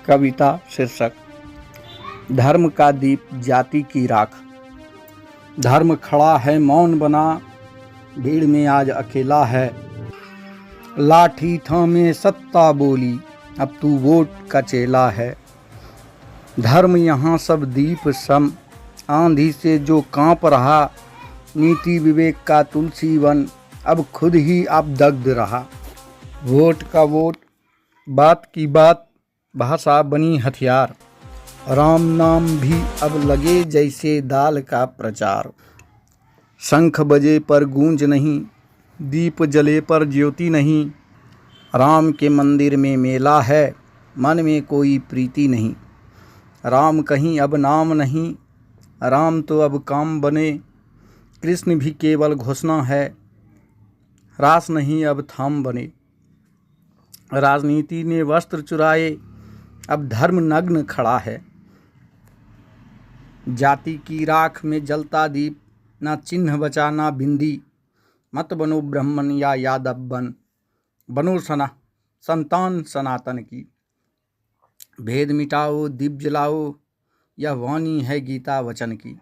कविता शीर्षक धर्म का दीप जाति की राख। धर्म खड़ा है मौन बना, भीड़ में आज अकेला है। लाठी थामे सत्ता बोली, अब तू वोट का चेला है। धर्म यहाँ सब दीप सम, आंधी से जो कांप रहा। नीति विवेक का तुलसी वन, अब खुद ही अब दग्ध रहा। वोट का वोट, बात की बात, भाषा बनी हथियार। राम नाम भी अब लगे जैसे दाल का प्रचार। शंख बजे पर गूंज नहीं, दीप जले पर ज्योति नहीं। राम के मंदिर में मेला है, मन में कोई प्रीति नहीं। राम कहीं अब नाम नहीं, राम तो अब काम बने। कृष्ण भी केवल घोषणा है, रास नहीं अब थाम बने। राजनीति ने वस्त्र चुराए, अब धर्म नग्न खड़ा है। जाति की राख में जलता दीप, ना चिन्ह बचा ना बिंदी। मत बनो ब्राह्मण या यादव बनो संतान सनातन की। भेद मिटाओ दीप जलाओ, यह वाणी है गीता वचन की।